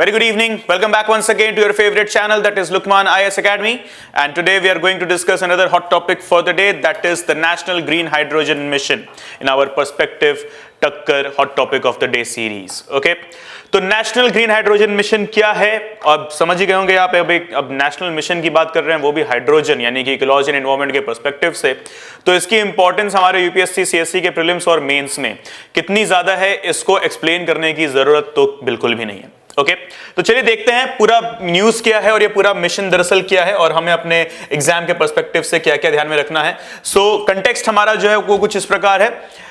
Very good evening. Welcome back once again to your favorite channel, that is Lukman IS Academy. And today we are going to discuss another hot topic for the day, that is the National Green Hydrogen Mission in our Perspective Takkar Hot Topic of the Day series. Okay? तो national green hydrogen mission क्या है? अब समझ ही गए होंगे आप। अब national mission की बात कर रहे हैं, वो भी हाइड्रोजन यानी कि इकोलॉजी एंड एनवायरनमेंट के पर्सपेक्टिव से। तो इसकी इंपॉर्टेंस हमारे यूपीएससी सीएससी के प्रीलिम्स और मेंस में कितनी ज्यादा है, इसको एक्सप्लेन करने की जरूरत तो बिल्कुल भी नहीं है। ओके तो चलिए देखते हैं पूरा न्यूज क्या है और ये पूरा मिशन दरअसल क्या है और हमें अपने एग्जाम के पर्सपेक्टिव से क्या क्या ध्यान में रखना है। सो कंटेक्स्ट हमारा जो है वो कुछ इस प्रकार है,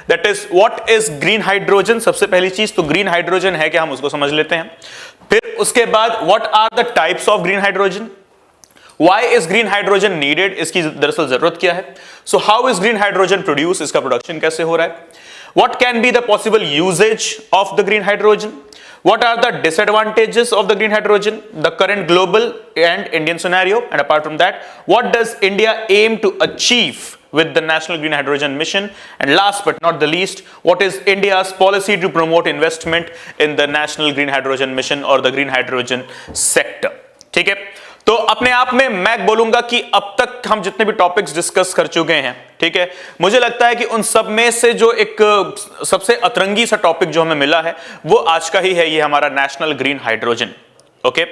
that is what is green hydrogen. सबसे पहली चीज तो ग्रीन हाइड्रोजन है क्या, हम उसको समझ लेते हैं। फिर उसके बाद what are the types of green hydrogen, why is green hydrogen needed, इसकी दरअसल जरूरत क्या है। So how is green hydrogen produce, इसका प्रोडक्शन कैसे हो रहा है। What can be the possible uses of the green hydrogen, what are the disadvantages of the green hydrogen, the current global and Indian scenario, and apart from that what does India aim to achieve with the National Green Hydrogen Mission, and last but not the least what is India's policy to promote investment in the National Green Hydrogen Mission or the green hydrogen sector। ठीक है, तो अपने आप में मैं बोलूंगा कि अब तक हम जितने भी टॉपिक्स डिस्कस कर चुके हैं, ठीक है, मुझे लगता है कि उन सब में से जो एक सबसे अतरंगी सा टॉपिक जो हमें मिला है वो आज का ही है, ये हमारा national green hydrogen. Okay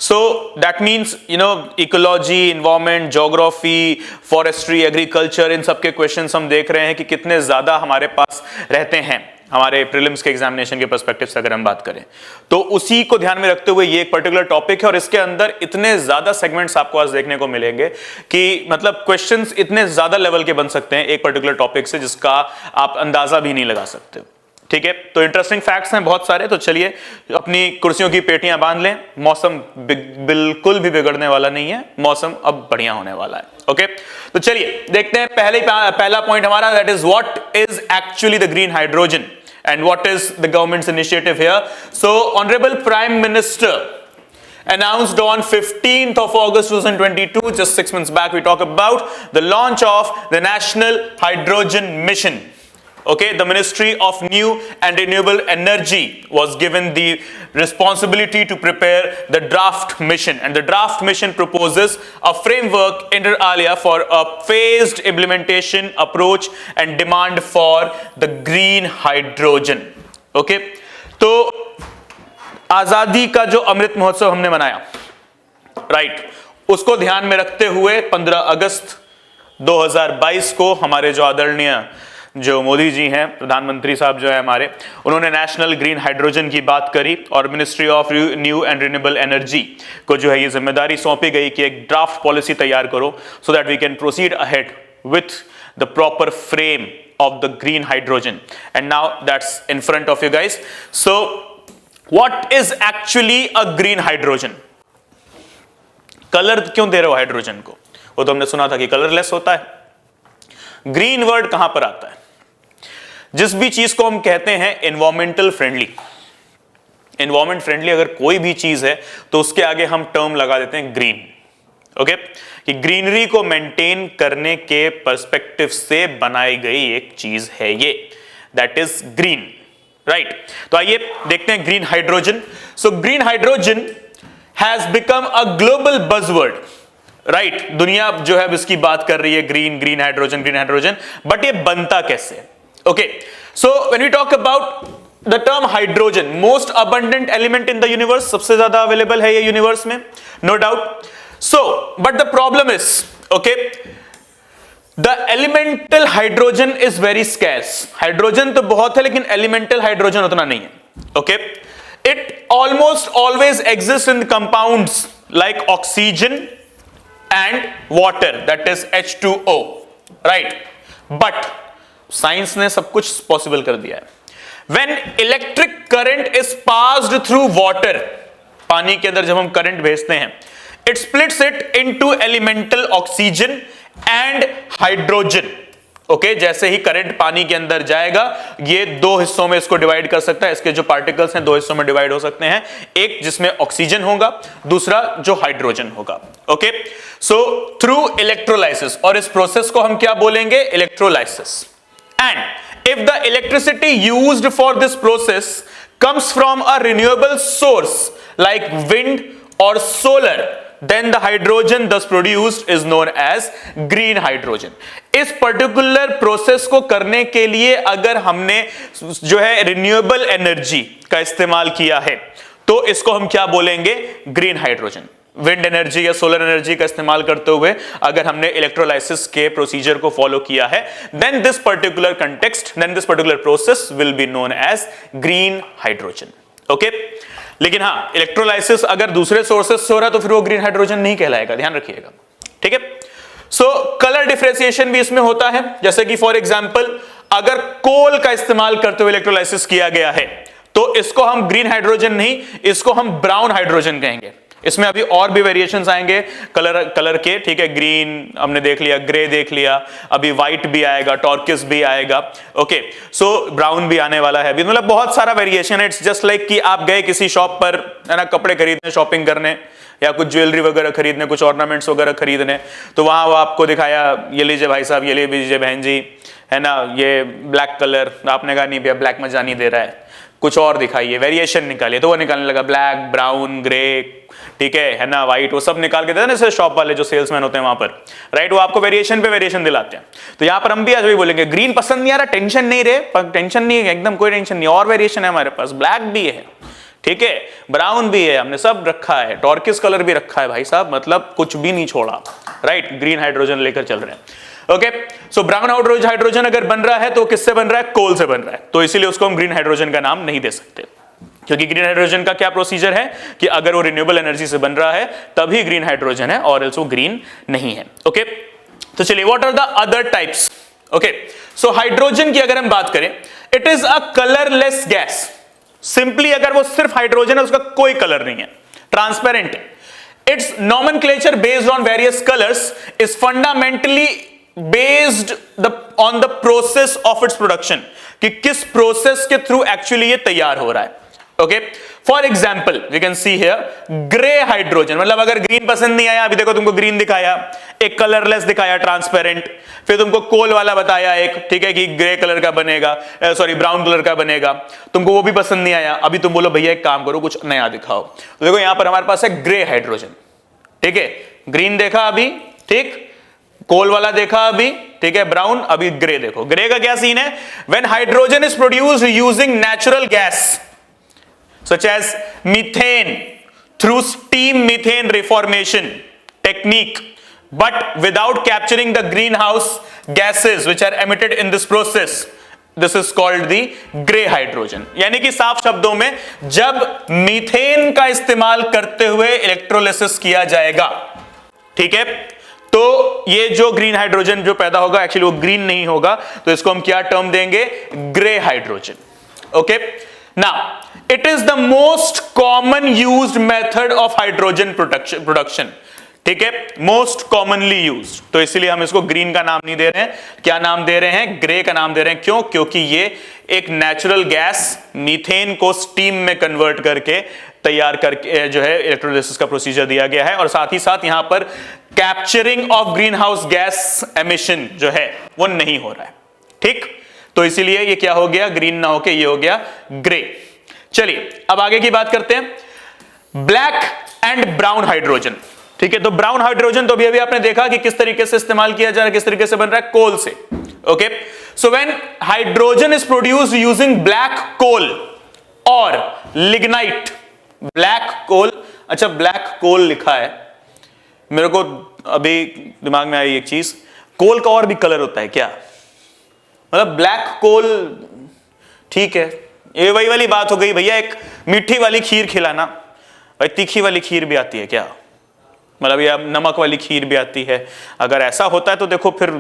so that means ecology, environment, geography, forestry, agriculture, इन सब के क्वेश्चंस हम देख रहे हैं कि कितने ज्यादा हमारे पास रहते हैं हमारे प्रीलिम्स के एग्जामिनेशन के पर्सपेक्टिव से अगर हम बात करें तो उसी को ध्यान में रखते हुए ये एक पर्टिकुलर टॉपिक है और इसके अंदर इतने ज्यादा सेगमेंट्स आपको आज देखने को मिलेंगे कि मतलब क्वेश्चंस इतने ज्यादा लेवल के बन सकते हैं एक पर्टिकुलर टॉपिक से जिसका आप अंदाजा भी नहीं लगा सकते। ठीक है, तो इंटरेस्टिंग फैक्ट्स हैं बहुत सारे। तो चलिए अपनी कुर्सियों की पेटियां बांध लें, मौसम बिल्कुल भी बिगड़ने वाला नहीं है, मौसम अब बढ़िया होने वाला है। ओके तो चलिए देखते हैं पहला पॉइंट हमारा, that is what is actually the green hydrogen and what is the government's initiative here. So honorable prime minister announced on 15th of August 2022, just 6 months back, we talk about the launch of the National Hydrogen Mission. Okay, the Ministry of New and Renewable Energy was given the responsibility to prepare the draft mission, and the draft mission proposes a framework inter alia for a phased implementation approach and demand for the green hydrogen. Okay, तो आजादी का जो अमृत महोत्सव हमने मनाया, right, उसको ध्यान में रखते हुए 15 अगस्त 2022 को हमारे जो आदरणीय जो मोदी जी हैं, प्रधानमंत्री साहब जो है हमारे, उन्होंने नेशनल ग्रीन हाइड्रोजन की बात करी और ministry of new and renewable energy को जो है ये जिम्मेदारी सौंपी गई कि एक ड्राफ्ट पॉलिसी तैयार करो so that we can proceed ahead with the proper frame of the green hydrogen, and now that's in front of you guys. So what is actually a green hydrogen? Colour क्यों दे रहे हो hydrogen को? वो तो हमने सुना था कि कलरलेस होता है। ग्रीन वर्ड कहां पर आता है? जिस भी चीज को हम कहते हैं एनवायरमेंटल फ्रेंडली, एनवायरमेंट फ्रेंडली अगर कोई भी चीज है तो उसके आगे हम टर्म लगा देते हैं ग्रीन। ओके कि ग्रीनरी को मेंटेन करने के पर्सपेक्टिव से बनाई गई एक चीज है ये, दैट इज ग्रीन, राइट। तो आइए देखते हैं green hydrogen. So green hydrogen has become a global buzzword, right. दुनिया जो है इसकी बात कर रही है ग्रीन हाइड्रोजन, बट ये बनता कैसे? Okay so when we talk about the term hydrogen, most abundant element in the universe, सबसे ज्यादा अवेलेबल है ये यूनिवर्स में, no doubt. So but the problem is, okay, the elemental hydrogen is very scarce. Hydrogen तो बहुत है लेकिन elemental hydrogen उतना नहीं है। Okay it almost always exist in compounds like oxygen and water, that is H2O, right? But science ने सब कुछ पॉसिबल कर दिया है। When electric current is passed through water, पानी के अंदर जब हम करंट भेजते हैं, it splits it into elemental oxygen and hydrogen. Okay जैसे ही करंट पानी के अंदर जाएगा ये दो हिस्सों में इसको डिवाइड कर सकता है, इसके जो पार्टिकल्स हैं दो हिस्सों में डिवाइड हो सकते हैं, एक जिसमें ऑक्सीजन होगा, दूसरा जो हाइड्रोजन होगा। ओके सो थ्रू इलेक्ट्रोलाइसिस, और इस प्रोसेस को हम क्या बोलेंगे? Electrolysis. And if the electricity used for this process comes from a renewable source like wind or solar, then the hydrogen thus produced is known as green hydrogen. इस particular process को करने के लिए अगर हमने जो है रिन्यूएबल एनर्जी का इस्तेमाल किया है तो इसको हम क्या बोलेंगे? Green hydrogen. विंड एनर्जी या सोलर एनर्जी का इस्तेमाल करते हुए अगर हमने इलेक्ट्रोलाइसिस के प्रोसीजर को फॉलो किया है, then this particular context, then this particular process will be known as green hydrogen. Okay, लेकिन हाँ, इलेक्ट्रोलाइसिस अगर दूसरे सोर्सेस से हो रहा है तो फिर वो ग्रीन हाइड्रोजन नहीं कहलाएगा, ध्यान रखिएगा। ठीक है, सो कलर डिफरेंशिएशन भी इसमें होता है, जैसे कि फॉर एग्जांपल अगर कोल का इस्तेमाल करते हुए इलेक्ट्रोलाइसिस किया गया है तो इसको हम ग्रीन हाइड्रोजन नहीं, इसको हम ब्राउन हाइड्रोजन कहेंगे। इसमें अभी और भी वेरिएशंस आएंगे कलर के। ठीक है, ग्रीन हमने देख लिया, ग्रे देख लिया, अभी व्हाइट भी आएगा, टॉर्किस भी आएगा। ओके, सो ब्राउन भी आने वाला है अभी, मतलब बहुत सारा वेरिएशन है। इट्स जस्ट लाइक कि आप गए किसी शॉप पर है ना, कपड़े खरीदने, शॉपिंग करने या कुछ ज्वेलरी वगैरह खरीदने, कुछ ऑर्नामेंट्स वगैरह खरीदने, तो वहां वो आपको दिखाया, ये लीजिए भाई साहब, ये लीजिए बहन जी, है ना, ये ब्लैक कलर। आपने कहा नहीं भैया, ब्लैक मजा नहीं दे रहा है, कुछ और दिखाइए, वेरिएशन निकालिए। तो वो निकालने लगा ब्लैक, ब्राउन, ग्रे, ठीक है ना, व्हाइट, वो सब निकाल के देते हैं ना जैसे शॉप वाले जो सेल्समैन होते हैं वहां पर, राइट, वो आपको वेरिएशन पे वेरिएशन दिलाते हैं। तो यहां पर हम भी आज भी बोलेंगे ग्रीन पसंद नहीं आ रहा, टेंशन नहीं रे, टेंशन नहीं है, एकदम कोई टेंशन नहीं, और वेरिएशन है हमारे पास, ब्लैक भी है, ठीक है, ब्राउन भी है, हमने सब रखा है, टॉर्किस कलर भी रखा है भाई साहब, मतलब कुछ भी नहीं छोड़ा, राइट, ग्रीन हाइड्रोजन लेकर चल रहे हैं। ओके, सो ब्राउन हाइड्रोजन अगर बन रहा है तो किससे बन रहा है? कोल से बन रहा है, तो इसीलिए उसको हम ग्रीन हाइड्रोजन का नाम नहीं दे सकते, क्योंकि ग्रीन हाइड्रोजन का क्या प्रोसीजर है कि अगर वो रिन्यूएबल एनर्जी से बन रहा है तभी ग्रीन हाइड्रोजन है, और एल्सो ग्रीन नहीं है। ओके, तो चलिए, what are the other types? Okay, so hydrogen की अगर हम बात करें, it is a colourless gas. Simply अगर वो सिर्फ हाइड्रोजन है, उसका कोई कलर नहीं है, ट्रांसपेरेंट है। It's nomenclature based on various colours is fundamentally based on the process of its production, कि किस प्रोसेस के थ्रू एक्चुअली ये तैयार हो रहा है। Okay, for example we can see here grey hydrogen, मतलब अगर ग्रीन पसंद नहीं आया, अभी देखो तुमको ग्रीन दिखाया, एक कलरलेस दिखाया ट्रांसपेरेंट, फिर तुमको कोल वाला बताया एक, ठीक है, कि ग्रे कलर का बनेगा, सॉरी ब्राउन कलर का बनेगा, तुमको वो भी पसंद नहीं आया, अभी तुम बोलो भैया एक काम करो कुछ नया दिखाओ, तो देखो यहां पर हमारे पास है ग्रे हाइड्रोजन। ठीक है, ग्रीन देखा अभी, ठीक, कोल वाला देखा अभी, ठीक है, ब्राउन, अभी ग्रे देखो। ग्रे का क्या सीन है? When hydrogen is produced using natural gas such as methane through steam methane reformation technique, but without capturing the greenhouse gases which are emitted in this process, this is called the gray hydrogen। यानी कि साफ शब्दों में जब methane का इस्तेमाल करते हुए इलेक्ट्रोलिसिस किया जाएगा, ठीक है, तो ये जो ग्रीन हाइड्रोजन जो पैदा होगा एक्चुअली वो ग्रीन नहीं होगा, तो इसको हम क्या टर्म देंगे? Grey hydrogen. Okay, now it is the most common used method of hydrogen production। ठीक है, मोस्ट कॉमनली यूज्ड, तो इसीलिए हम इसको ग्रीन का नाम नहीं दे रहे हैं, क्या नाम दे रहे हैं? ग्रे का नाम दे रहे हैं। क्यों? क्योंकि ये एक नेचुरल गैस मीथेन को स्टीम में कन्वर्ट करके तैयार करके जो है इलेक्ट्रोलिसिस का प्रोसीजर दिया गया है, और साथ ही साथ यहां पर capturing of green house gas emission जो है वो नहीं हो रहा है। ठीक, तो इसीलिए ये क्या हो गया? ग्रीन ना होके ये हो गया ग्रे। चलिए अब आगे की बात करते हैं, ब्लैक एंड ब्राउन हाइड्रोजन। ठीक है, तो ब्राउन हाइड्रोजन तो अभी आपने देखा कि किस तरीके से इस्तेमाल किया जा रहा है, किस तरीके से बन रहा है? कोल से। Okay, so when hydrogen is produced using black coal और लिग्नाइट, ब्लैक कोल, अच्छा ब्लैक कोल लिखा है, मेरे को अभी दिमाग में आई एक चीज, कोल का और भी कलर होता है क्या? मतलब ब्लैक कोल, ठीक है, ये वही वाली बात हो गई भैया, एक मीठी वाली खीर खिलाना, भाई तीखी वाली खीर भी आती है क्या? मतलब ये नमक वाली खीर भी आती है, अगर ऐसा होता है तो देखो फिर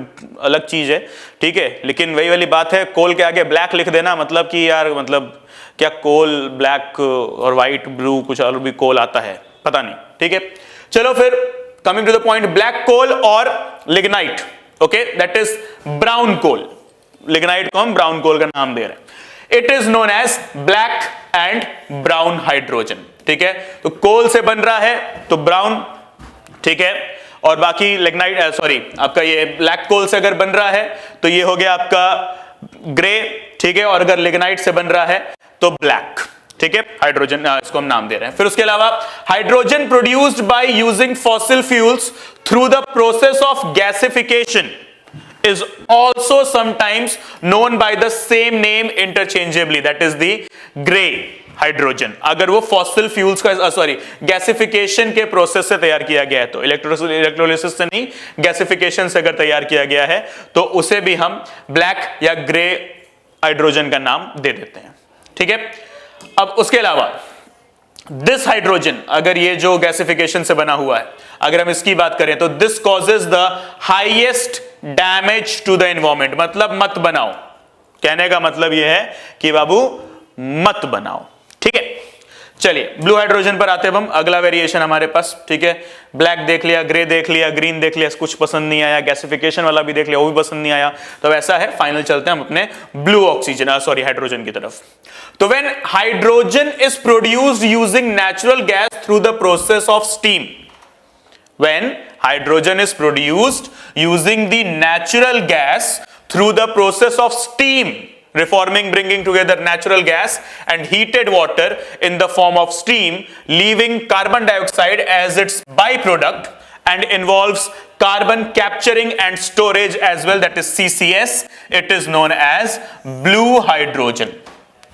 अलग चीज है, ठीक है, लेकिन वही वाली बात है, कोल के आगे ब्लैक लिख देना मतलब कि यार, मतलब क्या कोल ब्लैक और व्हाइट ब्लू कुछ और भी कोल आता है, पता नहीं। ठीक है, चलो फिर coming to the point, black coal और lignite, okay, that is brown coal, lignite को हम ब्राउन कोल का नाम दे रहे हैं। It is known as black and brown hydrogen. ठीक है, तो कोल से बन रहा है तो ब्राउन, ठीक है, और बाकी लिग्नाइट सॉरी आपका ये ब्लैक कोल से अगर बन रहा है तो ये हो गया आपका ग्रे, ठीक है, और अगर लिग्नाइट से बन रहा है तो ब्लैक। ठीक है, हाइड्रोजन इसको हम नाम दे रहे हैं। फिर उसके अलावा hydrogen produced by using fossil fuels through the process of gasification is also sometimes known by the same name interchangeably, that is the gray hydrogen. अगर वो फॉसिल फ्यूल्स का गैसिफिकेशन के प्रोसेस से तैयार किया गया है, तो इलेक्ट्रोलिसिस से नहीं, गैसिफिकेशन से अगर तैयार किया गया है तो उसे भी हम ब्लैक या ग्रे हाइड्रोजन का नाम दे देते हैं। ठीक है, अब उसके अलावा दिस हाइड्रोजन, अगर ये जो गैसिफिकेशन से बना हुआ है, अगर हम इसकी बात करें तो this causes the highest damage to the environment, मतलब मत बनाओ। कहने का मतलब यह है कि बाबू मत बनाओ। ठीक है, चलिए ब्लू हाइड्रोजन पर आते हैं हम। अगला वेरिएशन हमारे पास, ठीक है, ब्लैक देख लिया, ग्रे देख लिया, ग्रीन देख लिया, कुछ पसंद नहीं आया, गैसिफिकेशन वाला भी देख लिया, वो भी पसंद नहीं आया, तो ऐसा है, फाइनल चलते हैं हम अपने ब्लू ऑक्सीजन हाइड्रोजन की तरफ। तो when hydrogen is produced using natural gas through the process of steam, when hydrogen is produced using the natural gas through the process of steam, reforming, bringing together natural gas and heated water in the form of steam, leaving carbon dioxide as its byproduct, and involves carbon capturing and storage as well, that is CCS, it is known as blue hydrogen।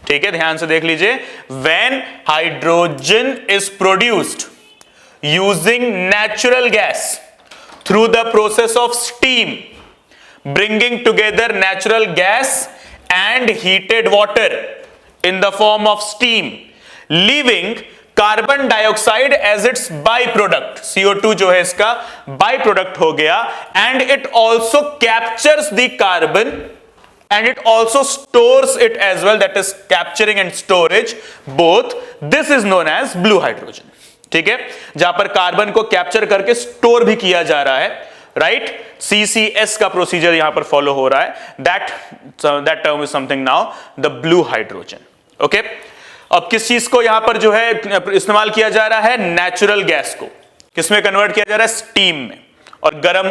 ठीक है, ध्यान से देख लीजिए, when hydrogen is produced using natural gas through the process of steam, bringing together natural gas and heated water in the form of steam, leaving carbon dioxide as its byproduct, CO2 जो है इसका byproduct हो गया, and it also captures the carbon and it also stores it as well, that is capturing and storage both, this is known as blue hydrogen। ठीक है, जहां पर carbon को कैप्चर करके स्टोर भी किया जा रहा है, राइट, CCS का प्रोसीजर यहां पर फॉलो हो रहा है, that term is something now the blue hydrogen. Okay, अब किस चीज को यहां पर जो है इस्तेमाल किया जा रहा है, नेचुरल गैस को किसमें कन्वर्ट किया जा रहा है, स्टीम में, और गर्म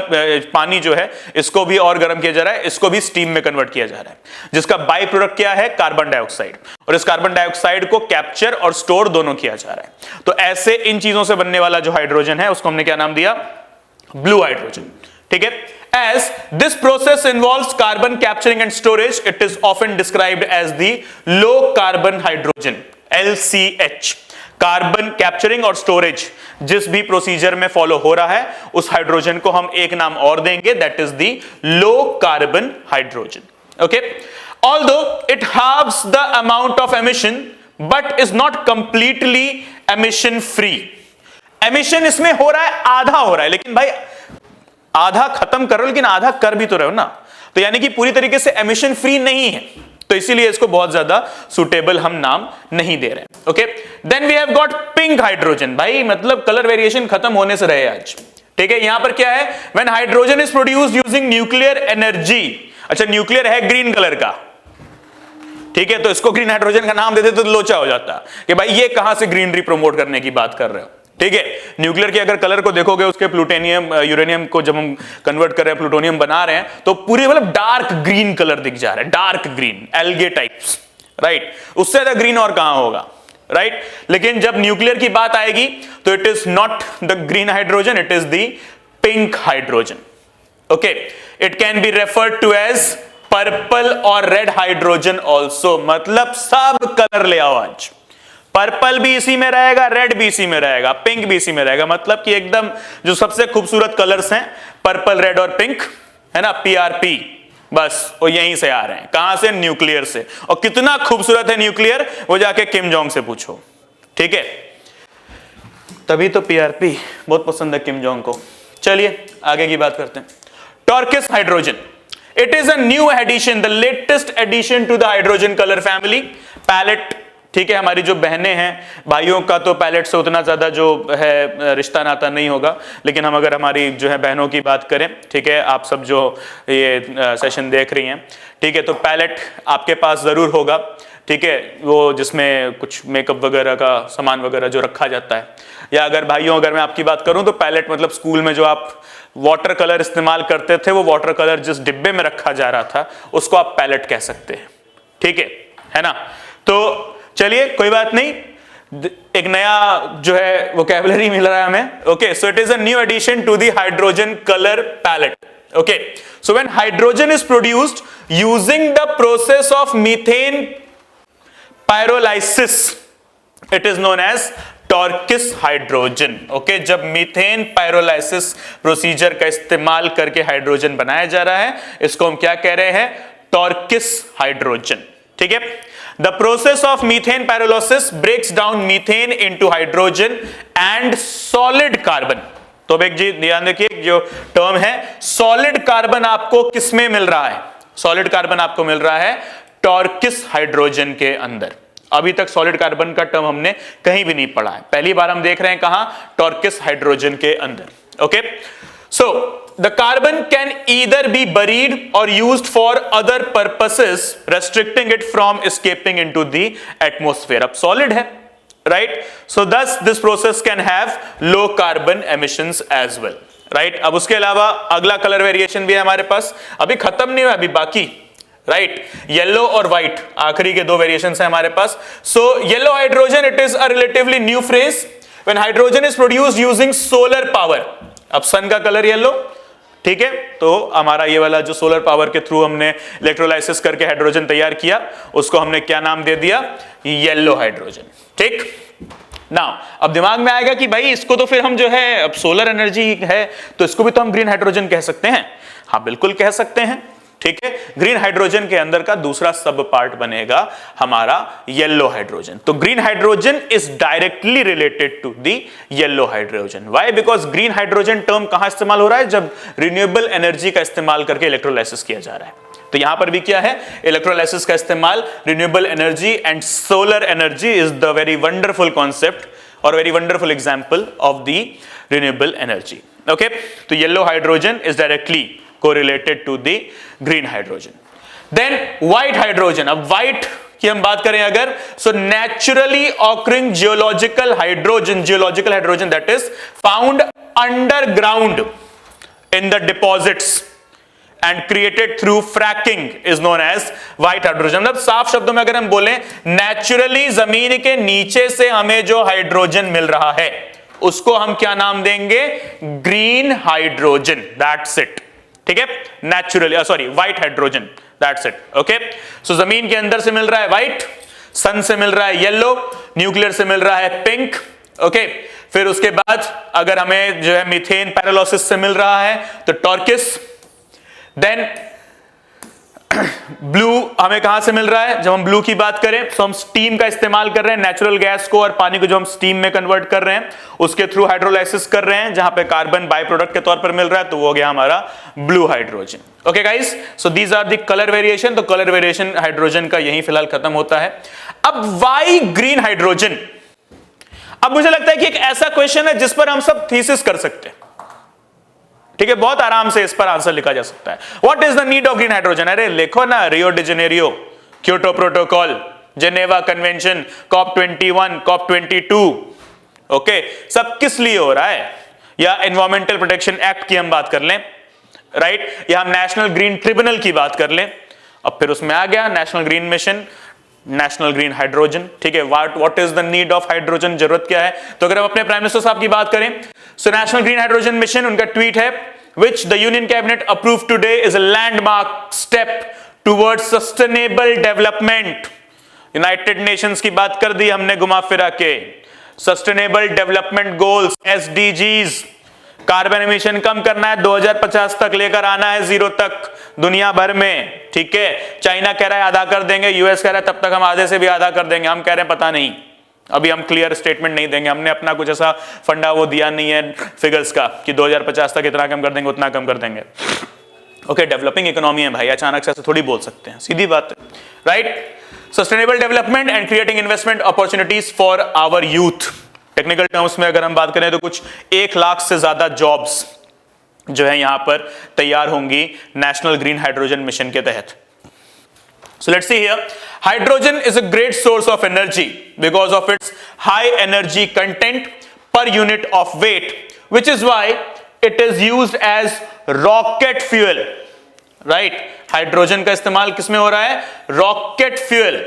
पानी जो है इसको भी और गर्म किया जा रहा है, इसको भी स्टीम में कन्वर्ट किया जा रहा है, जिसका बाई प्रोडक्ट क्या है, कार्बन डाइऑक्साइड, और इस कार्बन डाइऑक्साइड को कैप्चर और स्टोर दोनों किया जा रहा है। तो ऐसे इन चीजों से बनने वाला जो हाइड्रोजन है उसको हमने क्या नाम दिया, ब्लू हाइड्रोजन। ठीक है, as this process involves carbon capturing and storage, it is often described as the low carbon hydrogen, LCH। Carbon capturing और स्टोरेज जिस भी प्रोसीजर में फॉलो हो रहा है, उस हाइड्रोजन को हम एक नाम और देंगे, that is the low carbon hydrogen. Okay, although it halves the amount of emission but is not completely emission free. Emission इसमें हो रहा है, आधा हो रहा है, लेकिन भाई आधा खत्म कर रहे हो लेकिन आधा कर भी तो रहे हो ना, तो यानी कि पूरी तरीके से एमिशन फ्री नहीं है, तो इसीलिए इसको बहुत ज्यादा सुटेबल हम नाम नहीं दे रहे हैं। Okay, then we have got pink hydrogen. भाई मतलब कलर वेरिएशन खत्म होने से रहे आज। ठीक है, यहां पर क्या है, when hydrogen is produced using nuclear energy. अच्छा, न्यूक्लियर है ग्रीन कलर का, ठीक है, तो इसको ग्रीन हाइड्रोजन का नाम दे दे तो लोचा हो जाता कि भाई ये कहां से ग्रीनरी प्रमोट करने की बात कर रहे हो। ठीक है, न्यूक्लियर के अगर कलर को देखोगे, उसके प्लूटोनियम यूरेनियम को जब हम कन्वर्ट कर रहे हैं, प्लूटोनियम बना रहे हैं, तो पूरी मतलब डार्क ग्रीन कलर दिख जा रहा है, dark green, algae types, right, उससे ज्यादा ग्रीन और कहां होगा, राइट। लेकिन जब न्यूक्लियर की बात आएगी तो it is not the green hydrogen, it is the pink hydrogen. Okay, it can be referred to as purple or red hydrogen also, मतलब सब कलर ले आओ आज, पर्पल भी इसी में रहेगा, रेड भी इसी में रहेगा, पिंक भी इसी में रहेगा, मतलब कि एकदम जो सबसे खूबसूरत कलर्स हैं पर्पल, रेड और पिंक, है ना, PRP, बस वो यहीं से आ रहे हैं, कहां से, न्यूक्लियर से। और कितना खूबसूरत है न्यूक्लियर, वो जाके किम जोंग से पूछो। ठीक है, तभी तो PRP बहुत पसंद है किम जोंग को। चलिए आगे की बात करते हैं। Turquoise hydrogen, it is a new addition, the latest addition to the hydrogen colour family. Palette, ठीक है, हमारी जो बहनें हैं, भाइयों का तो पैलेट से उतना ज्यादा जो है रिश्ता नाता नहीं होगा, लेकिन हम अगर हमारी जो है बहनों की बात करें, ठीक है, आप सब जो ये सेशन देख रही हैं, ठीक है, तो पैलेट आपके पास जरूर होगा, ठीक है, वो जिसमें कुछ मेकअप वगैरह का सामान वगैरह जो रखा जाता है, या अगर भाइयों अगर मैं आपकी बात करूं तो पैलेट मतलब स्कूल में जो आप वाटर कलर इस्तेमाल करते थे, वो वाटर कलर जिस डिब्बे में रखा जा रहा था उसको आप पैलेट कह सकते हैं। ठीक है ना, तो चलिए कोई बात नहीं, एक नया जो है वोकैबुलरी मिल रहा है हमें। Okay, so it is a new addition to the hydrogen colour palette. Okay, so when hydrogen is produced using the process of methane pyrolysis, it is known as turquoise hydrogen. Okay, जब methane pyrolysis procedure का इस्तेमाल करके hydrogen बनाया जा रहा है, इसको हम क्या कह रहे हैं? Turquoise hydrogen. ठीक है, the process of methane pyrolysis breaks down methane into hydrogen and solid carbon. तो एक जी ध्यान देखिए, जो टर्म है सॉलिड कार्बन आपको किसमें मिल रहा है? सॉलिड कार्बन आपको मिल रहा है टॉर्किस हाइड्रोजन के अंदर। अभी तक सॉलिड कार्बन का टर्म हमने कहीं भी नहीं पढ़ा है, पहली बार हम देख रहे हैं कहां? टॉर्किस हाइड्रोजन के अंदर। Okay, so the carbon can either be buried और used for other purposes, restricting it from escaping into the atmosphere. अब सॉलिड है, right? So this this process can have low carbon emissions as well, right? अब उसके अलावा अगला colour variation भी है हमारे पास, अभी खत्म नहीं हुआ, अभी बाकी, राइट? येलो और व्हाइट आखिरी के दो वेरिएशंस हैं हमारे पास। So yellow hydrogen, it is a relatively new phrase when hydrogen is produced using solar power. अब सन का कलर येलो, ठीक है, तो हमारा ये वाला जो सोलर पावर के थ्रू हमने इलेक्ट्रोलाइसिस करके हाइड्रोजन तैयार किया, उसको हमने क्या नाम दे दिया? Yellow hydrogen. ठीक, नाउ अब दिमाग में आएगा कि भाई इसको तो फिर हम जो है, अब सोलर एनर्जी है तो इसको भी तो हम ग्रीन हाइड्रोजन कह सकते हैं। हाँ बिल्कुल कह सकते हैं, ठीक है। ग्रीन हाइड्रोजन के अंदर का दूसरा सब पार्ट बनेगा हमारा येलो हाइड्रोजन। तो green hydrogen is directly related to the yellow hydrogen. Why? Because green hydrogen term कहां इस्तेमाल हो रहा है? जब रिन्यूएबल एनर्जी का इस्तेमाल करके इलेक्ट्रोलाइसिस किया जा रहा है। तो यहां पर भी क्या है? इलेक्ट्रोलाइसिस का इस्तेमाल, renewable energy and solar energy is the very wonderful concept और very wonderful example of the renewable energy. Okay, तो yellow hydrogen is directly correlated to the green hydrogen. Then white hydrogen, अब white की हम बात करें अगर, so naturally occurring geological hydrogen that is found underground in the deposits and created through fracking is known as white hydrogen। मतलब साफ शब्दों में अगर हम बोलें, नेचुरली जमीन के नीचे से हमें जो हाइड्रोजन मिल रहा है उसको हम क्या नाम देंगे? Green hydrogen. दैट्स इट, ठीक है। Naturally, sorry, white hydrogen, that's it. Okay, so जमीन के अंदर से मिल रहा है व्हाइट, सन से मिल रहा है येलो, न्यूक्लियर से मिल रहा है पिंक। ओके, फिर उसके बाद अगर हमें जो है मीथेन पायरोलाइसिस से मिल रहा है तो टॉर्किस। देन ब्लू हमें कहां से मिल रहा है? जब हम ब्लू की बात करें तो हम स्टीम का इस्तेमाल कर रहे हैं, नेचुरल गैस को और पानी को जो हम स्टीम में कन्वर्ट कर रहे हैं उसके थ्रू हाइड्रोलाइसिस कर रहे हैं, जहां पे कार्बन बाय प्रोडक्ट के तौर पर मिल रहा है, तो वो हो गया हमारा blue hydrogen. Okay guys, so these are the colour variation. तो कलर वेरिएशन हाइड्रोजन का यही फिलहाल खत्म होता है। अब व्हाई ग्रीन हाइड्रोजन? अब मुझे लगता है कि एक ऐसा क्वेश्चन है जिस पर हम सब थीसिस कर सकते हैं, ठीक है, बहुत आराम से इस पर आंसर लिखा जा सकता है। What is the need of green hydrogen? अरे लिखो ना, Rio de Janeiro, Kyoto protocol, Geneva convention, COP 21, COP 22। Okay, सब किस लिए हो रहा है? या एनवायरमेंटल प्रोटेक्शन एक्ट की हम बात कर लें, राइट, या हम नेशनल ग्रीन ट्रिब्यूनल की बात कर लें। अब फिर उसमें आ गया national green mission, national green hydrogen, ठीक है। What is the need of hydrogen? जरूरत क्या है? तो अगर हम अपने प्राइम मिनिस्टर साहब की बात करें, so national green hydrogen mission, उनका ट्वीट है, which the union cabinet approved today is a landmark step towards sustainable development। United Nations की बात कर दी हमने घुमा फिरा के। Sustainable development goals, SDGs, carbon emission कम करना है, 2050 तक लेकर आना है 0 तक दुनिया भर में, ठीक है। चाइना कह रहा है आधा कर देंगे, यूएस कह रहा है तब तक हम आधे से भी आधा कर देंगे, हम कह रहे हैं पता नहीं, अभी हम क्लियर स्टेटमेंट नहीं देंगे, हमने अपना कुछ ऐसा फंडा वो दिया नहीं है फिगर्स का कि 2050 तक इतना कम कर देंगे, उतना कम कर देंगे। ओके, डेवलपिंग इकोनॉमी है भाई, अचानक से ऐसे थोड़ी बोल सकते हैं, सीधी बात है, right. Sustainable development and creating investment opportunities for our youth. Technical terms में अगर हम बात करें तो कुछ 1 लाख से ज्यादा जॉब्स जो है यहां पर तैयार होंगी नेशनल ग्रीन हाइड्रोजन मिशन के तहत। So let's see here. Hydrogen is a great source of energy because of its high energy content per unit of weight, which is why it is used as rocket fuel. Right? Hydrogen का इस्तेमाल किसमें हो रहा है? Rocket fuel.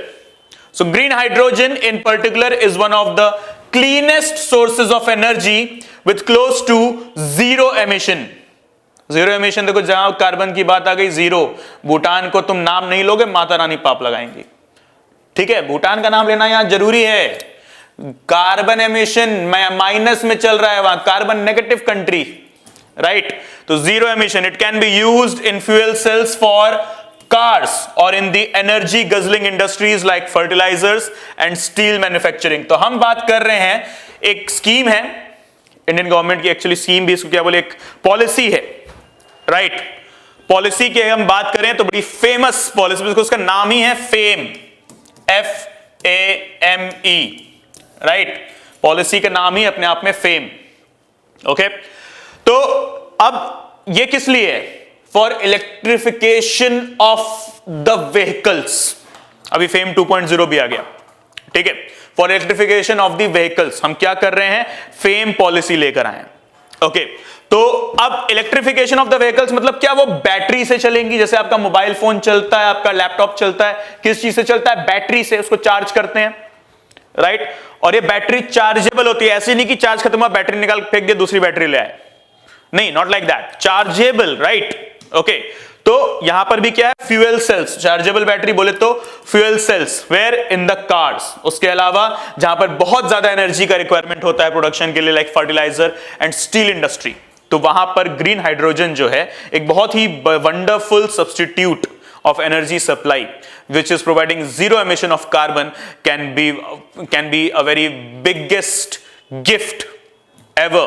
So green hydrogen in particular is one of the cleanest sources of energy with close to zero emission. Zero emission, देखो जहां carbon की बात आ गई जीरो, भूटान को तुम नाम नहीं लोगे माता रानी पाप लगाएंगी। ठीक है, भूटान का नाम लेना यहां जरूरी है। कार्बन एमिशन माइनस में चल रहा है वहां, कार्बन नेगेटिव कंट्री, राइट। तो zero emission, it can be used in fuel cells for cars or in the energy guzzling industries like fertilizers and steel manufacturing। तो हम बात कर रहे हैं, एक स्कीम है इंडियन गवर्नमेंट की, एक्चुअली स्कीम भी इसको क्या बोले, एक पॉलिसी है, राइट। पॉलिसी की हम बात करें तो बड़ी फेमस पॉलिसी, उसका नाम ही है फेम, FAME, राइट। पॉलिसी का नाम ही अपने आप में फेम, ओके। तो अब ये किस लिए है? For electrification of the vehicles. अभी फेम 2.0 भी आ गया, ठीक है। For electrification of the vehicles हम क्या कर रहे हैं? फेम पॉलिसी लेकर आए, ओके। तो अब इलेक्ट्रिफिकेशन ऑफ द व्हीकल्स मतलब क्या? वो बैटरी से चलेंगी, जैसे आपका मोबाइल फोन चलता है, आपका लैपटॉप चलता है, किस चीज से चलता है? बैटरी से, उसको चार्ज करते हैं, राइट। और ये बैटरी चार्जेबल होती है, ऐसी नहीं कि चार्ज खत्म हुआ बैटरी निकाल फेंक दिया दूसरी बैटरी ले आए, नहीं, not like that, chargeable, right, okay. तो यहां पर भी क्या है? फ्यूल सेल्स, चार्जेबल बैटरी बोले तो fuel cells, where in the cars. उसके अलावा जहां पर बहुत ज्यादा एनर्जी का रिक्वायरमेंट होता है प्रोडक्शन के लिए, like fertiliser and steel industry, तो वहां पर ग्रीन हाइड्रोजन जो है एक बहुत ही wonderful substitute of energy supply which is providing zero emission of carbon can be a very biggest gift ever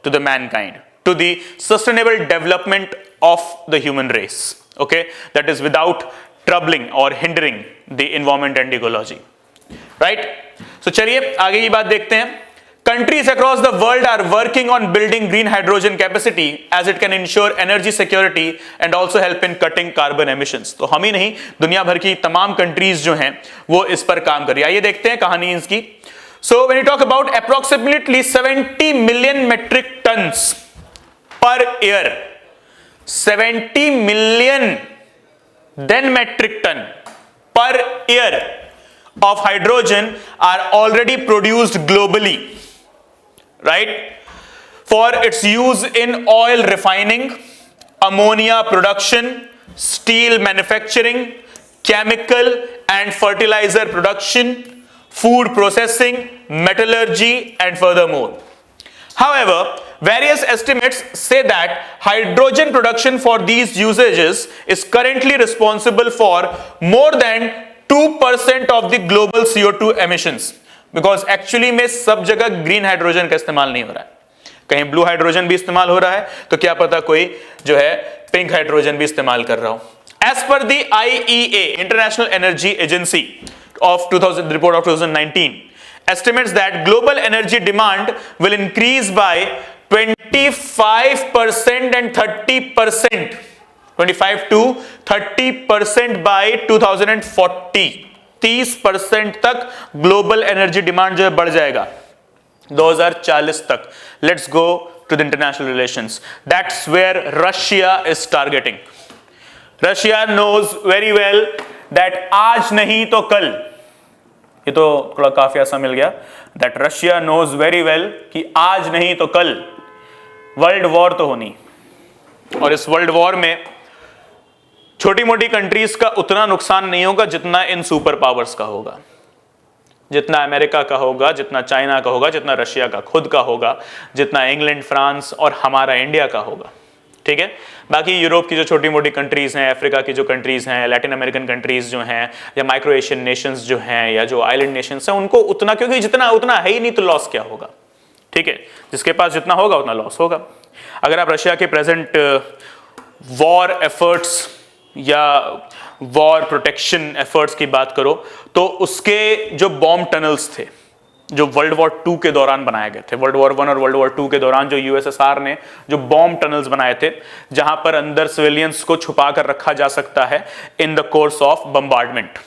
to the mankind, to the sustainable development of the human race, okay, that is without troubling or hindering the environment and ecology, right। so चलिए आगे की बात देखते हैं। Countries across the world are working on building green hydrogen capacity as it can ensure energy security and also help in cutting carbon emissions। तो हम ही नहीं, दुनिया भर की तमाम कंट्रीज जो हैं वो इस पर काम कर रही है। आइए देखते हैं कहानी इसकी। So when you talk about approximately 70 million metric tons per year, 70 million then metric ton per year of hydrogen are already produced globally, right, for its use in oil refining, ammonia production, steel manufacturing, chemical and fertilizer production, food processing, metallurgy and furthermore. However, various estimates say that hydrogen production for these usages is currently responsible for more than 2% of the global CO2 emissions, because actually में सब जगह green hydrogen का इस्तेमाल नहीं हो रहा है, कहीं ब्लू हाइड्रोजन भी इस्तेमाल हो रहा है, तो क्या पता कोई जो है पिंक हाइड्रोजन भी इस्तेमाल कर रहा हो। As per the IEA, international energy agency, of 2000 report of 2019 estimates that global energy demand will increase by 25% and 30%, 25 to 30% by 2040। 30% तक ग्लोबल एनर्जी डिमांड जो है बढ़ जाएगा 2040 तक। Let's go to the international relations, that's where Russia is targeting. Russia knows very well that आज नहीं तो कल, ये तो थोड़ा काफी ऐसा मिल गया, that Russia knows very well कि आज नहीं तो कल वर्ल्ड वॉर तो होनी, और इस वर्ल्ड वॉर में छोटी मोटी कंट्रीज का उतना नुकसान नहीं होगा जितना इन सुपर पावर्स का होगा, जितना अमेरिका का होगा, जितना चाइना का होगा, जितना रशिया का खुद का होगा, जितना इंग्लैंड, फ्रांस और हमारा इंडिया का होगा, ठीक है। बाकी यूरोप की जो छोटी मोटी कंट्रीज हैं, अफ्रीका की जो कंट्रीज हैं, लैटिन अमेरिकन कंट्रीज जो हैं, या माइक्रो एशियन नेशंस जो हैं, या जो आइलैंड नेशंस हैं, उनको उतना, क्योंकि जितना उतना है ही नहीं तो लॉस क्या होगा, ठीक है। जिसके पास जितना होगा उतना लॉस होगा। अगर आप रशिया के प्रेजेंट वॉर एफर्ट्स या वॉर प्रोटेक्शन एफर्ट्स की बात करो तो उसके जो बॉम्ब टनल्स थे जो वर्ल्ड वॉर 2 के दौरान बनाए गए थे, वर्ल्ड वॉर 1 और वर्ल्ड वॉर 2 के दौरान जो यूएसएसआर ने जो बॉम्ब टनल्स बनाए थे जहां पर अंदर सिविलियंस को छुपा कर रखा जा सकता है in the course of bombardment,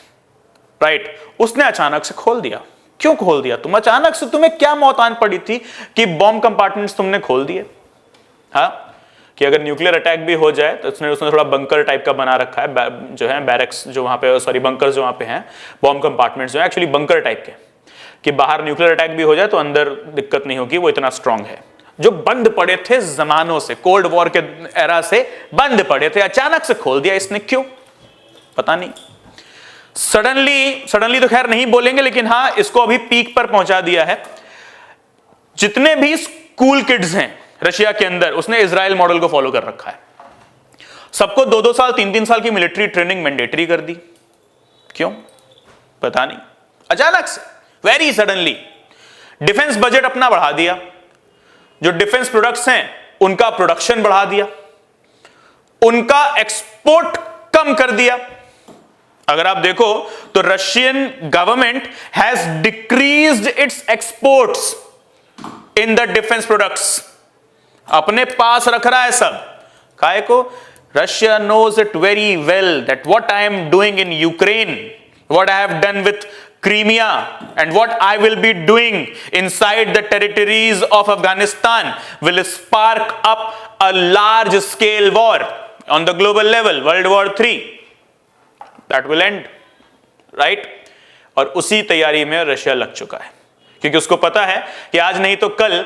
right, उसने अचानक से खोल दिया। क्यों खोल दिया? तुम अचानक से, तुम्हें क्या मौत आन पड़ी थी कि बॉम्ब कंपार्टमेंट्स तुमने खोल दिए? हाँ, कि अगर न्यूक्लियर अटैक भी हो जाए तो उसने थोड़ा बंकर टाइप का बना रखा है, जो है बैरक्स जो वहां पे, सॉरी बंकर्स जो वहां पे हैं, बॉम्ब कंपार्टमेंट्स जो है एक्चुअली बंकर टाइप के, कि बाहर न्यूक्लियर अटैक भी हो जाए तो अंदर दिक्कत नहीं होगी, वो इतना स्ट्रांग है। जो बंद पड़े थे जमानों से, कोल्ड वॉर के एरा से बंद पड़े थे, अचानक से खोल दिया इसने, क्यों पता नहीं। सडनली तो खैर नहीं बोलेंगे, लेकिन हां इसको अभी पीक पर पहुंचा दिया है। जितने भी स्कूल किड्स हैं रशिया के अंदर, उसने इजराइल मॉडल को फॉलो कर रखा है। सबको 2-2 साल 3-3 साल की मिलिट्री ट्रेनिंग मैंडेटरी कर दी, क्यों पता नहीं, अचानक से वेरी सडनली। डिफेंस बजट अपना बढ़ा दिया, जो डिफेंस प्रोडक्ट्स हैं उनका प्रोडक्शन बढ़ा दिया, उनका एक्सपोर्ट कम कर दिया। अगर आप देखो तो Russian government has decreased its exports in the defence products, अपने पास रख रहा है सब। काहे को? Russia knows it very well that what I am doing in Ukraine, what I have done with Crimea and what I will be doing inside the territories of Afghanistan will spark up a large scale war on the global level, World War III, that will end, right? और उसी तैयारी में Russia लग चुका है, क्योंकि उसको पता है कि आज नहीं तो कल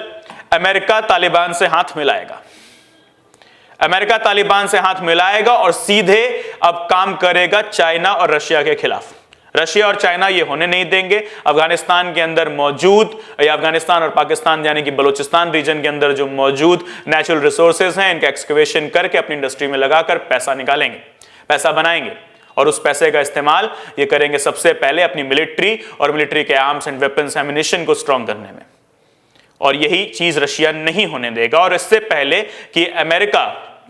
अमेरिका तालिबान से हाथ मिलाएगा, अमेरिका तालिबान से हाथ मिलाएगा और सीधे अब काम करेगा चाइना और रशिया के खिलाफ। रशिया और चाइना ये होने नहीं देंगे। अफगानिस्तान के अंदर मौजूद, या अफगानिस्तान और पाकिस्तान यानी कि बलूचिस्तान रीजन के अंदर जो मौजूद नेचुरल रिसोर्सेज हैं, इनका एक्सकवेशन करके अपनी इंडस्ट्री में लगाकर पैसा निकालेंगे, पैसा बनाएंगे, और उस पैसे का इस्तेमाल ये करेंगे सबसे पहले अपनी मिलिट्री और मिलिट्री के आर्म्स एंड वेपन्स एमिनिशन को स्ट्रॉन्ग करने में। और यही चीज रशिया नहीं होने देगा। और इससे पहले कि अमेरिका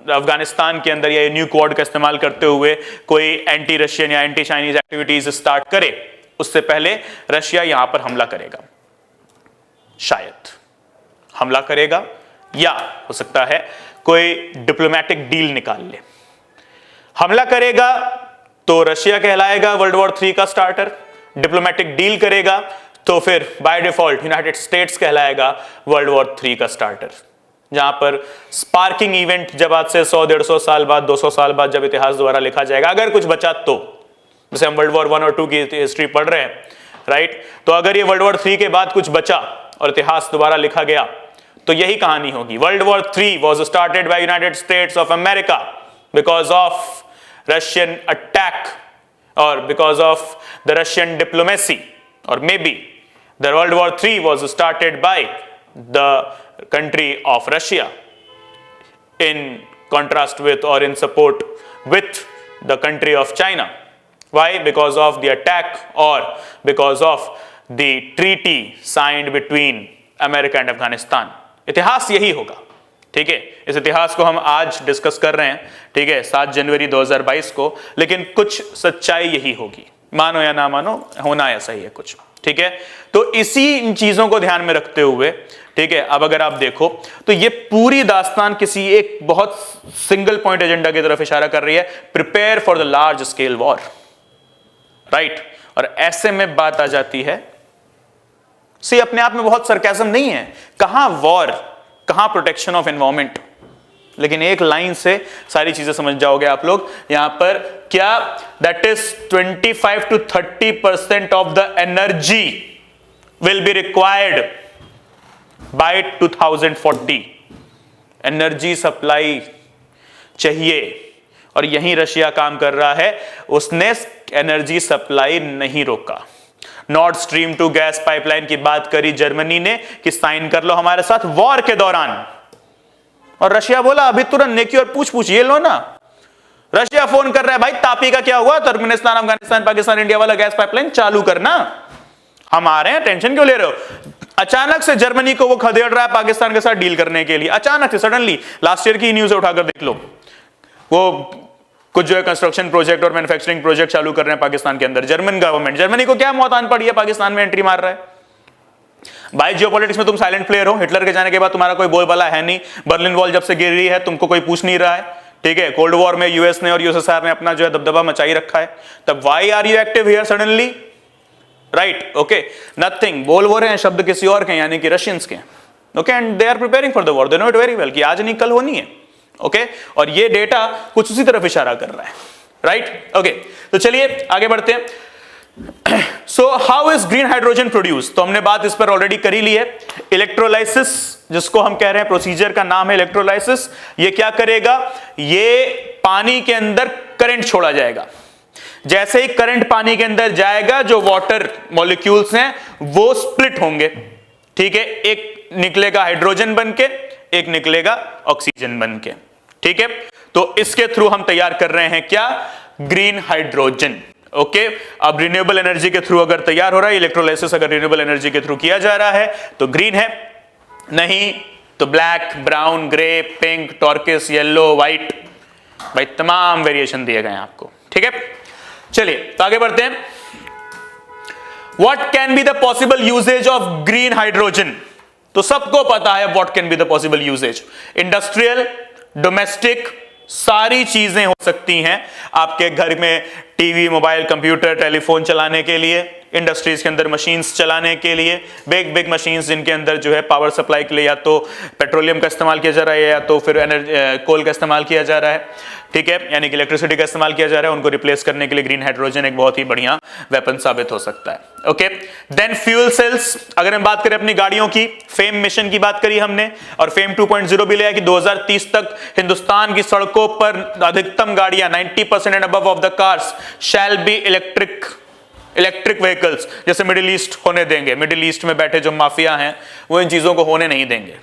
अफगानिस्तान के अंदर या न्यू क्वाड का इस्तेमाल करते हुए कोई एंटी रशियन या एंटी चाइनीज एक्टिविटीज स्टार्ट करे, उससे पहले रशिया यहां पर हमला करेगा, शायद हमला करेगा, या हो सकता है कोई डिप्लोमेटिक डील निकाल ले। हमला करेगा तो रशिया कहलाएगा वर्ल्ड वॉर 3 का स्टार्टर, डिप्लोमेटिक डील करेगा तो फिर बाय डिफॉल्ट यूनाइटेड स्टेट्स कहलाएगा वर्ल्ड वॉर 3 का स्टार्टर, जहां पर स्पार्किंग इवेंट जब आज से 100-150 साल बाद, 200 साल बाद जब इतिहास दोबारा लिखा जाएगा, अगर कुछ बचा तो, जैसे हम वर्ल्ड वॉर 1 और 2 की हिस्ट्री पढ़ रहे हैं, राइट, तो अगर ये वर्ल्ड वॉर 3 के बाद कुछ बचा और इतिहास दोबारा लिखा गया तो यही कहानी होगी। World war 3 was started by United States of America because of Russian attack और because of the Russian diplomacy, और may be the world war 3 was started by the country of Russia in contrast with or in support with the country of China. Why? Because of the attack or because of the treaty signed between America and Afghanistan. इतिहास यही होगा, ठीक है। इस इतिहास को हम आज डिस्कस कर रहे हैं, ठीक है, 7 जनवरी 2022 को, लेकिन कुछ सच्चाई यही होगी, मानो या ना मानो, होना ऐसा ही है कुछ, ठीक है। तो इसी इन चीजों को ध्यान में रखते हुए, ठीक है, अब अगर आप देखो तो ये पूरी दास्तान किसी एक बहुत सिंगल पॉइंट एजेंडा की तरफ इशारा कर रही है, prepare for the large scale war, right. और ऐसे में बात आ जाती है, सी अपने आप में बहुत सरकाज़म नहीं है, कहां वॉर, कहां प्रोटेक्शन ऑफ एनवायरमेंट, लेकिन एक लाइन से सारी चीजें समझ जाओगे आप लोग। यहां पर क्या, that is 25 to 30% of the energy will be required by 2040। Energy supply चाहिए, और यहीं रशिया काम कर रहा है। उसने एनर्जी सप्लाई नहीं रोका। नॉर्थ स्ट्रीम 2 गैस पाइपलाइन की बात करी जर्मनी ने कि साइन कर लो हमारे साथ वॉर के दौरान, और रशिया बोला अभी तुरंत नेकी और पूछ ये लो ना। रशिया फोन कर रहा है, भाई तापी का क्या हुआ, तुर्कमेनिस्तान अफगानिस्तान पाकिस्तान इंडिया वाला गैस पाइपलाइन चालू करना, हम आ रहे हैं, टेंशन क्यों ले रहे हो। अचानक से जर्मनी को वो खदेड़ रहा है पाकिस्तान के साथ डील करने के लिए, अचानक से सडनली। लास्ट ईयर की न्यूज उठाकर देख लो, वो कुछ जो है कंस्ट्रक्शन प्रोजेक्ट और मैन्युफैक्चरिंग प्रोजेक्ट चालू कर रहे हैं पाकिस्तान के अंदर। जर्मन गवर्नमेंट, जर्मनी को क्या मौत आन पड़ी है, पाकिस्तान में एंट्री मार रहा है। भाई जियोपॉलिटिक्स में तुम साइलेंट प्लेयर हो, हिटलर के जाने के बाद तुम्हारा कोई बोलबाला है नहीं, बर्लिन वॉल जब से गिर रही है तुमको कोई पूछ नहीं रहा है, ठीक है। कोल्ड वॉर में यूएस ने और यूएसएसआर ने अपना जो है दबदबा मचाई रखा है, तब why are you active here suddenly, right, okay, nothing. बोल रहे हैं शब्द किसी और के, यानी कि रशियंस के, okay, and they are preparing for the war, they know it very well कि आज नहीं कल होनी है, ओके, और ये डेटा कुछ उसी तरफ इशारा कर रहा है, राइट? ओके, तो चलिए आगे बढ़ते हैं। सो how is green hydrogen produce? तो हमने बात इस पर ऑलरेडी करी ली है। इलेक्ट्रोलाइसिस, जिसको हम कह रहे हैं, प्रोसीजर का नाम है इलेक्ट्रोलाइसिस। ये क्या करेगा? ये पानी के अंदर करंट छोड़ा जाएगा। जैसे ही करंट पानी के अंदर जाएगा, जो वाटर मॉलिक्यूल्स हैं वो स्प्लिट होंगे, ठीक है? एक निकलेगा हाइड्रोजन बन के, एक निकलेगा ऑक्सीजन बन के, ठीक है? तो इसके थ्रू हम तैयार कर रहे हैं क्या? Green hydrogen. ओके, अब रिन्यूएबल एनर्जी के थ्रू अगर तैयार हो रहा है, इलेक्ट्रोलाइसिस अगर रिन्यूएबल एनर्जी के थ्रू किया जा रहा है तो ग्रीन है, नहीं तो black, brown, grey, pink, turquoise, yellow, white, भाई तमाम वेरिएशन दिए गए हैं आपको, ठीक है? चलिए तो आगे बढ़ते हैं। What can be the possible uses of green hydrogen? तो सबको पता है what can be the possible uses. Industrial, domestic, सारी चीजें हो सकती हैं आपके घर में, टीवी, मोबाइल, कंप्यूटर, टेलीफोन चलाने के लिए, इंडस्ट्रीज के अंदर मशीन्स चलाने के लिए, बिग बिग मशीन्स जिनके अंदर जो है पावर सप्लाई के लिए या तो पेट्रोलियम का इस्तेमाल किया जा रहा है या तो फिर कोल का इस्तेमाल किया जा रहा है, ठीक है, यानी कि इलेक्ट्रिसिटी का इस्तेमाल किया जा रहा है, उनको रिप्लेस करने के लिए ग्रीन हाइड्रोजन एक बहुत ही बढ़िया वेपन साबित हो सकता है। Okay, then fuel cells. अगर हम बात करें अपनी गाड़ियों की, फेम मिशन की बात करी हमने, और फेम 2.0 भी लिया कि 2030 तक हिंदुस्तान की सड़कों पर अधिकतम गाड़ियां 90% and above of the cars shall be electric vehicles. जैसे मिडिल ईस्ट होने देंगे, मिडिल ईस्ट में बैठे जो माफिया हैं वो इन चीजों को होने नहीं देंगे,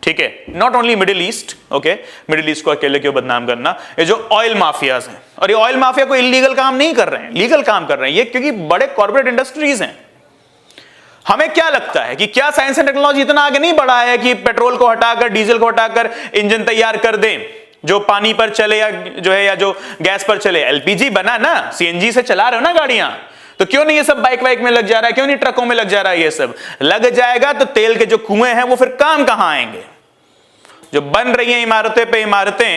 ठीक है? Not only middle east, okay, middle east को अकेले क्यों बदनाम करना? ये जो ऑयल माफियाज हैं, और ये ऑयल माफिया कोई इलीगल काम नहीं कर रहे हैं, लीगल काम कर रहे हैं ये, क्योंकि बड़े कॉर्पोरेट इंडस्ट्रीज हैं। हमें क्या लगता है कि क्या साइंस एंड टेक्नोलॉजी इतना आगे नहीं बढ़ा है कि पेट्रोल को हटाकर, डीजल को हटाकर इंजन तैयार कर दें जो पानी पर चले या जो है, या जो गैस पर चले? एलपीजी बना ना, सीएनजी से चला रहे हो ना गाड़ियां, तो क्यों नहीं ये सब बाइक वाइक में लग जा रहा है? क्यों नहीं ट्रकों में लग जा रहा है? ये सब लग जाएगा तो तेल के जो कुएं हैं वो फिर काम कहां आएंगे? जो बन रही हैं इमारतें पे इमारतें,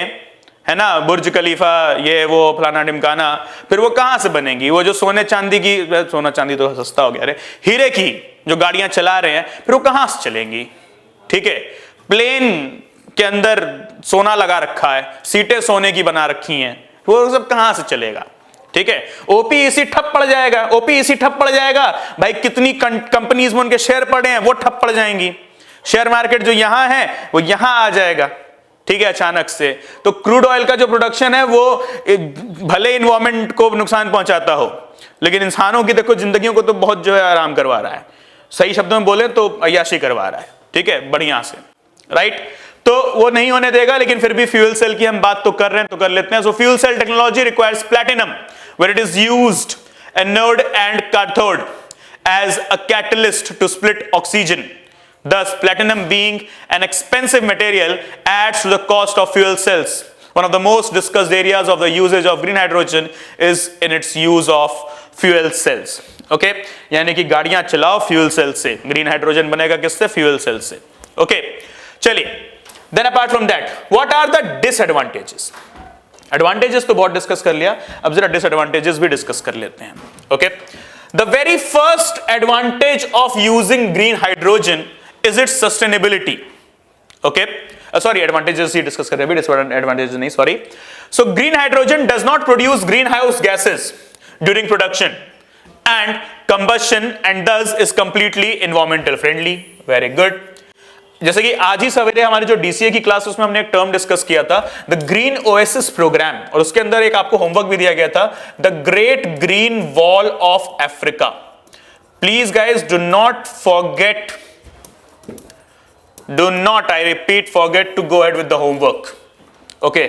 है ना, बुर्ज खलीफा, ये वो फलाना ढिमकाना, फिर वो कहां से बनेंगी? वो जो सोने चांदी की, सोना चांदी तो सस्ता हो गया, अरे हीरे की जो गाड़ियां चला रहे हैं, फिर वो कहां से चलेंगी? ठीक है, प्लेन के अंदर सोना लगा रखा है, सीटें सोने की बना रखी हैं, वो सब कहां से चलेगा? ठीक है, ओपीईसी ठप पड़ जाएगा, ओपीईसी ठप पड़ जाएगा, भाई कितनी कंपनीज में उनके शेयर पड़े हैं वो ठप पड़ जाएंगी, शेयर मार्केट जो यहां है वो यहां आ जाएगा, ठीक है, अचानक से। तो क्रूड ऑयल का जो प्रोडक्शन है वो भले इन्वायरमेंट को नुकसान पहुंचाता हो, लेकिन इंसानों की देखो जिंदगियों को तो बहुत जो है आराम करवा रहा है, सही शब्दों में बोले तो अय्याशी करवा रहा है, ठीक है, बढ़िया से, राइट? तो वो नहीं होने देगा, लेकिन फिर भी फ्यूल सेल की हम बात तो कर रहे हैं तो कर लेते हैं। So fuel cell technology requires platinum where it is used anode and cathode as a catalyst to split oxygen. Thus, platinum being an expensive material adds to the cost of fuel cells. One of the most discussed areas of the usage of green hydrogen is in its use of fuel cells. Okay? यानी कि गाड़ियां चलाओ fuel cell से, green hydrogen बनेगा किससे? Fuel cell से। Okay? चलिए, then apart from that, what are the disadvantages? Advantages तो बहुत डिस्कस कर लिया, अब जरा डिसएडवांटेजेस भी डिस्कस कर लेते हैं। Okay, the very first advantage of using green hydrogen is its sustainability. Okay, sorry, advantages ही डिस्कस कर रहे हैं, डिसएडवांटेजेस नहीं, sorry. So green hydrogen does not produce green house gases during production and combustion and this is completely environmental friendly. Very good. जैसे कि आज ही सवेरे हमारी जो डीसीए की क्लास उसमें हमने एक टर्म डिस्कस किया था, द ग्रीन ओएसिस प्रोग्राम, और उसके अंदर एक आपको होमवर्क भी दिया गया था, the great green wall of Africa. Please guys do not forget, do not, I repeat, forget to go ahead with the homework. Okay,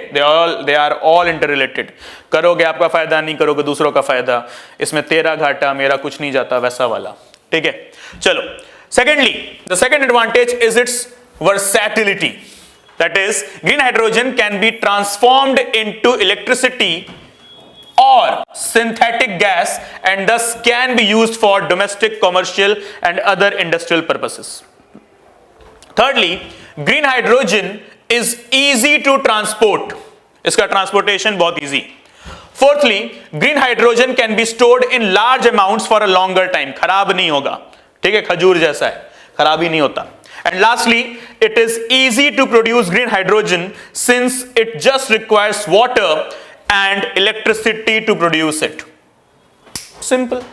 they are all interrelated. करोगे आपका फायदा, नहीं करोगे दूसरों का फायदा, इसमें तेरा घाटा मेरा कुछ नहीं जाता, वैसा वाला, ठीक है। चलो, secondly, the second advantage is its versatility. That is, green hydrogen can be transformed into electricity or synthetic gas and thus can be used for domestic, commercial and other industrial purposes. Thirdly, green hydrogen is easy to transport. इसका transportation बहुत easy. Fourthly, green hydrogen can be stored in large amounts for a longer time. खराब नहीं होगा, ठीक है, खजूर जैसा है, खराबी नहीं होता। And lastly, it is easy to produce green hydrogen since it just requires water and electricity to produce it. Simple.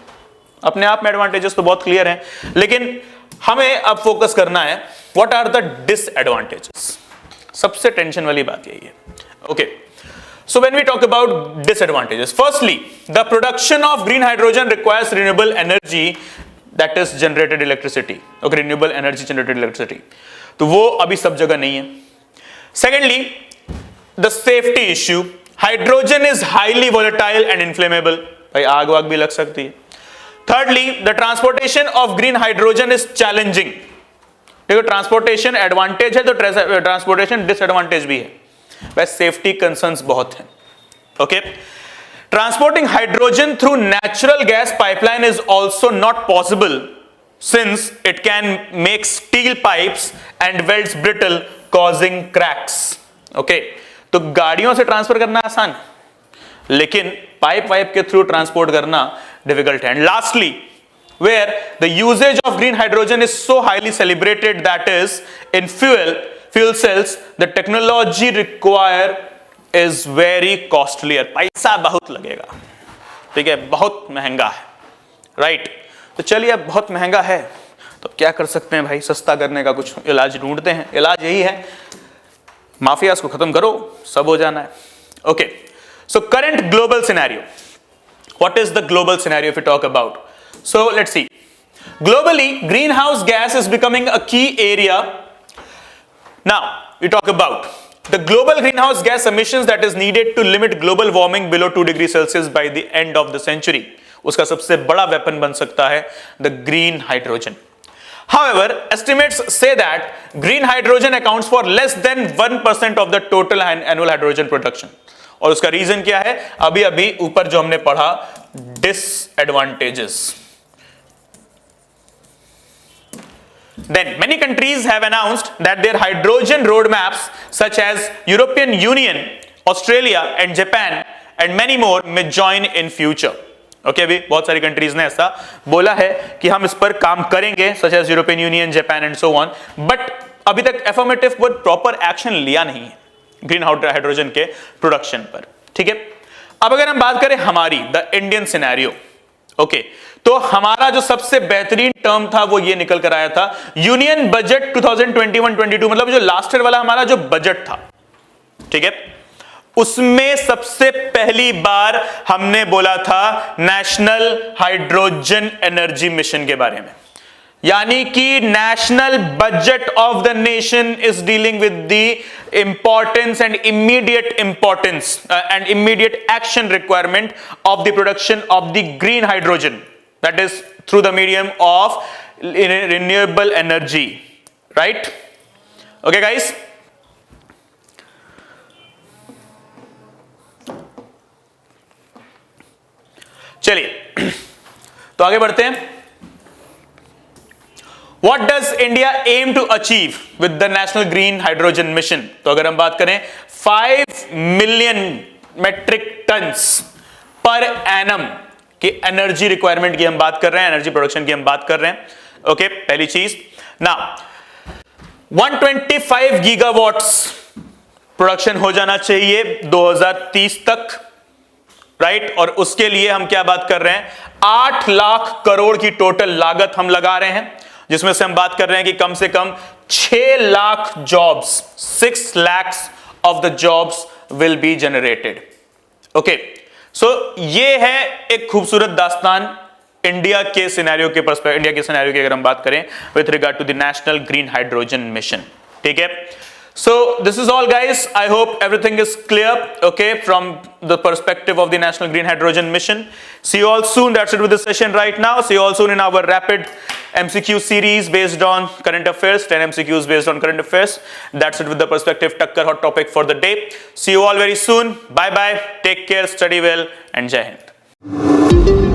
अपने आप में एडवांटेजेस तो बहुत क्लियर हैं, लेकिन हमें अब फोकस करना है व्हाट आर द डिसएडवांटेजेस. सबसे टेंशन वाली बात यही है. Okay, so when we talk about disadvantages, firstly, the production of green hydrogen requires renewable energy, that is generated electricity. Okay, renewable energy generated electricity. तो वो अभी सब जगह नहीं है. Secondly, the safety issue. Hydrogen is highly volatile and inflammable. भाई आग वाग भी लग सकती है. Thirdly, the transportation of green hydrogen is challenging. देखो ट्रांसपोर्टेशन एडवांटेज है तो ट्रांसपोर्टेशन डिसएडवांटेज भी है. वैसे सेफ्टी कंसर्न्स बहुत हैं. Okay, transporting hydrogen through natural gas pipeline is also not possible since it can make steel pipes and welds brittle causing cracks. Okay, तो गाड़ियों से ट्रांसफर करना आसान, लेकिन पाइप वाइप के थ्रू ट्रांसपोर्ट करना डिफिकल्ट है. And lastly, where the usage of green hydrogen is so highly celebrated, that is in fuel cells, the technology required is very costlier. पैसा बहुत लगेगा, ठीक है, बहुत महंगा है, राइट. तो चलिए अब बहुत महंगा है तो क्या कर सकते हैं भाई, सस्ता करने का कुछ इलाज ढूंढते हैं. इलाज यही है, माफियाज को खत्म करो, सब हो जाना है. Okay, so current global scenario. What is the global scenario if you talk about? So let's see. Globally, greenhouse gas is becoming a key area. Now, we talk about the global greenhouse gas emissions that is needed to limit global warming below 2 degrees Celsius by the end of the century. उसका सबसे बड़ा weapon बन सकता है the green hydrogen. However, estimates say that green hydrogen accounts for less than 1% of the total annual hydrogen production. और उसका reason क्या है? अभी अभी ऊपर जो हमने पढ़ा, disadvantages. Then many countries have announced that their hydrogen roadmaps, such as European Union, Australia and Japan and many more, may join in future. Okay, अभी बहुत सारी कंट्रीज ने ऐसा बोला है कि हम इस पर काम करेंगे, such as European Union, Japan and so on. But अभी तक affirmative कोई प्रॉपर एक्शन लिया नहीं है ग्रीन हाइड्रोजन के प्रोडक्शन पर. ठीक है, अब अगर हम बात करें हमारी द इंडियन सिनेरियो, ओके, तो हमारा जो सबसे बेहतरीन टर्म था वो ये निकल कर आया था, यूनियन बजट 2021-22, मतलब जो लास्ट ईयर वाला हमारा जो बजट था, ठीक है, उसमें सबसे पहली बार हमने बोला था नेशनल हाइड्रोजन एनर्जी मिशन के बारे में. यानी कि national budget of the nation is dealing with the importance and immediate importance and immediate action requirement of the production of the green hydrogen, that is through the medium of renewable energy, right? Okay guys, चलिए तो आगे बढ़ते हैं. What does India aim to achieve with the National Green Hydrogen Mission? तो अगर हम बात करें 5 million metric tons per annum कि एनर्जी रिक्वायरमेंट की हम बात कर रहे हैं, एनर्जी प्रोडक्शन की हम बात कर रहे हैं. ओके, पहली चीज ना 125 गीगावाट्स प्रोडक्शन हो जाना चाहिए 2030 तक, राइट. और उसके लिए हम क्या बात कर रहे हैं, 8 लाख करोड़ की टोटल लागत हम लगा रहे हैं, जिसमें से हम बात कर रहे हैं कि कम से कम 6 lakh jobs, 6 lakhs of the jobs will be generated. Okay, so ये है एक खूबसूरत दास्तान इंडिया के सिनेरियो के पर्सपेक्टिव, इंडिया के सिनेरियो की अगर हम बात करें with regard to the national green hydrogen mission. ठीक है, so this is all guys. I hope everything is clear, okay, from the perspective of the National Green Hydrogen Mission. See you all soon. That's it with the session right now. See you all soon in our rapid MCQ series based on current affairs, 10 MCQs based on current affairs. That's it with the perspective Takkar hot topic for the day. See you all very soon. Bye bye. Take care, study well and Jai Hind.